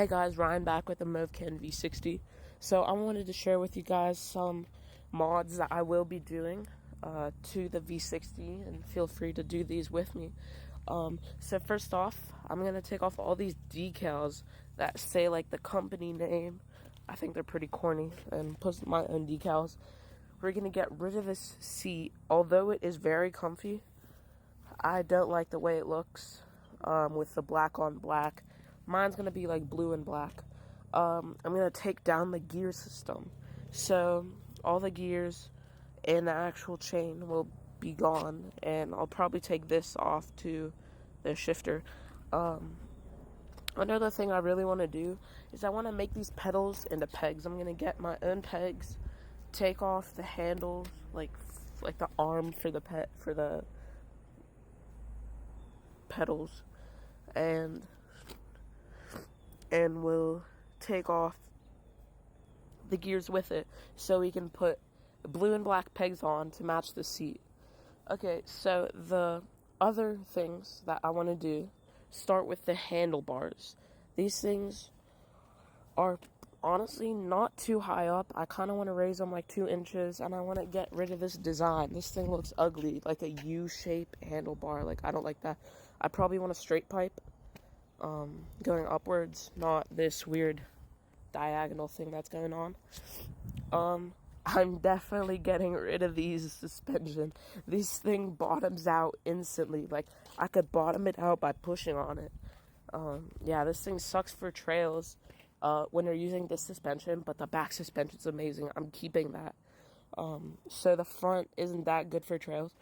Hey guys, Ryan back with the Movcan V60. So I wanted to share with you guys some mods that I will be doing to the V60, and feel free to do these with me. So first off, I'm going to take off all these decals that say like the company name. I think they're pretty corny, and put my own decals. We're going to get rid of this seat. Although it is very comfy, I don't like the way it looks with the black on black. Mine's going to be like blue and black. I'm going to take down the gear system. So all the gears and the actual chain will be gone. And I'll probably take this off to the shifter. Another thing I really want to do is I want to make these pedals into pegs. I'm going to get my own pegs, take off the handles, like the arm for the pedals, and we'll take off the gears with it so we can put blue and black pegs on to match the seat. Okay, so the other things that I want to do start with the handlebars. These things are honestly not too high up. I kind of want to raise them like 2 inches, and I want to get rid of this design. This thing looks ugly, like a U-shape handlebar. Like, I don't like that. I probably want a straight pipe going upwards, not this weird diagonal thing that's going on. I'm definitely getting rid of these suspension. This thing bottoms out instantly. Like, I could bottom it out by pushing on it. Yeah, this thing sucks for trails when you're using this suspension, but the back suspension's amazing. I'm keeping that. So the front isn't that good for trails.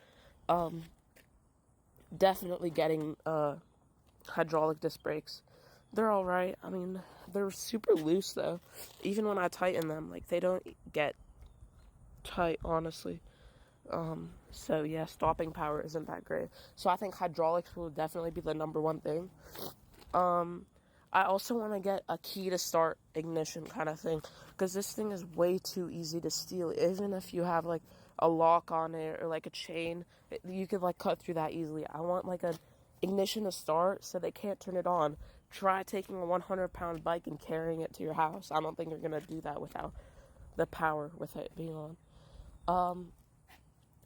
Definitely getting hydraulic disc brakes. They're alright. I mean, they're super loose though. Even when I tighten them, like, they don't get tight, honestly. So yeah, stopping power isn't that great. So I think hydraulics will definitely be the number one thing. I also want to get a key to start ignition kind of thing, because this thing is way too easy to steal. Even if you have like a lock on it or like a chain, you could like cut through that easily. I want like a ignition to start so they can't turn it on. Try taking a 100-pound bike and carrying it to your house. I don't think you're gonna do that without the power with it being on.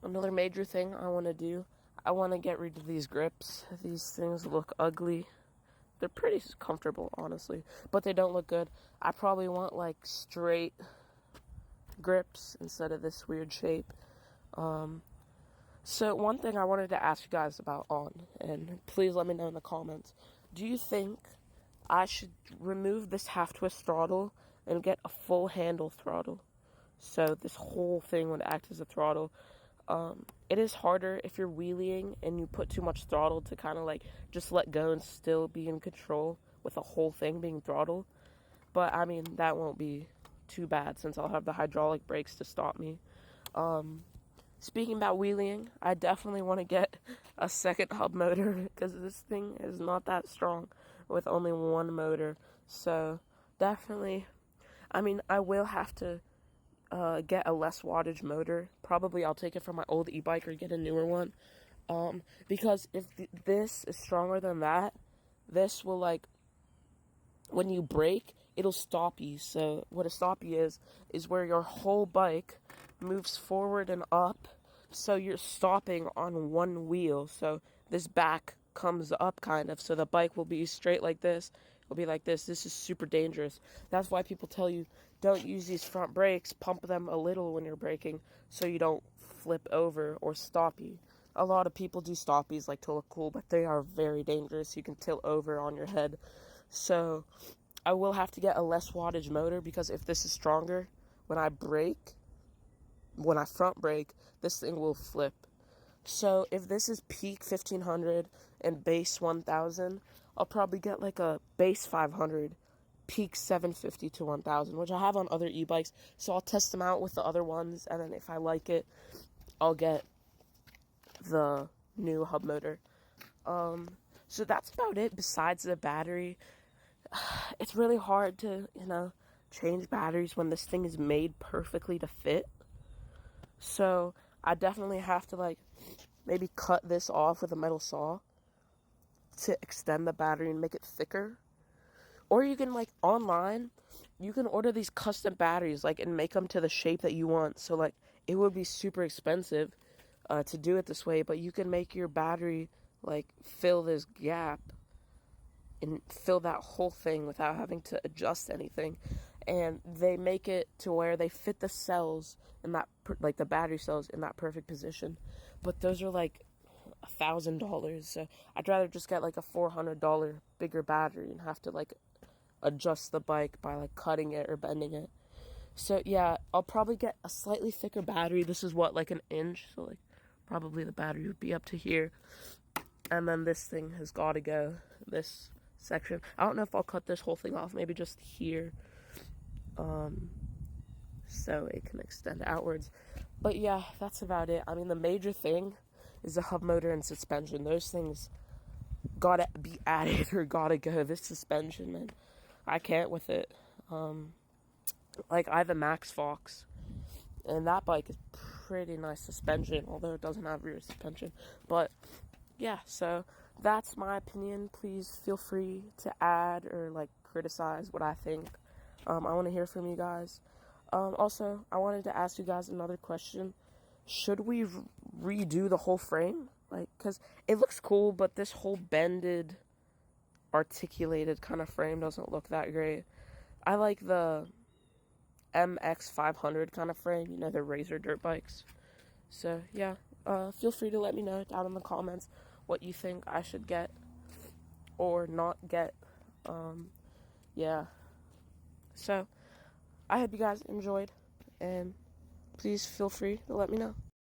Another major thing I want to do, I want to get rid of these grips. These things look ugly. They're pretty comfortable, honestly, but they don't look good. I probably want like straight grips instead of this weird shape. So one thing I wanted to ask you guys about and please let me know in the comments, do you think I should remove this half twist throttle and get a full handle throttle? So this whole thing would act as a throttle. It is harder if you're wheeling and you put too much throttle to kind of like just let go and still be in control with the whole thing being throttled. But I mean, that won't be too bad since I'll have the hydraulic brakes to stop me. Speaking about wheeling, I definitely want to get a second hub motor because this thing is not that strong with only one motor. So definitely, I mean, I will have to get a less wattage motor. Probably I'll take it from my old e-bike or get a newer one. Because if this is stronger than that, this will like, when you brake, it'll stop you. So what a stop you is where your whole bike moves forward and up. So you're stopping on one wheel. So this back comes up kind of. So the bike will be straight like this. It'll be like this. This is super dangerous. That's why people tell you don't use these front brakes. Pump them a little when you're braking so you don't flip over or stop you. A lot of people do stoppies like to look cool, but they are very dangerous. You can tilt over on your head. So I will have to get a less wattage motor because if this is stronger, when I front brake, this thing will flip. So if this is peak 1500 and base 1000, I'll probably get like a base 500, peak 750 to 1000, which I have on other e-bikes. So I'll test them out with the other ones, and then if I like it, I'll get the new hub motor. So that's about it besides the battery. It's really hard to, change batteries when this thing is made perfectly to fit. So I definitely have to like maybe cut this off with a metal saw to extend the battery and make it thicker. Or you can, like, online, you can order these custom batteries, like, and make them to the shape that you want. So, like, it would be super expensive to do it this way, but you can make your battery, like, fill this gap and fill that whole thing without having to adjust anything. And they make it to where they fit the cells in that, like, the battery cells in that perfect position. But those are like $1,000, so I'd rather just get like a $400 bigger battery and have to, like, adjust the bike by, like, cutting it or bending it. So yeah, I'll probably get a slightly thicker battery. This is what, like, an inch, so, like, probably the battery would be up to here. And then this thing has got to go, this section. I don't know if I'll cut this whole thing off, maybe just here, so it can extend outwards. But yeah, that's about it. I mean, the major thing is the hub motor and suspension. Those things gotta be added or gotta go. This suspension, man, I can't with it. Like, I have a Max Fox, and that bike is pretty nice suspension, although it doesn't have rear suspension. But yeah, so that's my opinion. Please feel free to add or, like, criticize what I think. I want to hear from you guys. Also, I wanted to ask you guys another question. Should we redo the whole frame? Like, because it looks cool, but this whole bended, articulated kind of frame doesn't look that great. I like the MX500 kind of frame, you know, the Razor dirt bikes. So, yeah, feel free to let me know down in the comments what you think I should get or not get. Yeah. So, I hope you guys enjoyed, and please feel free to let me know.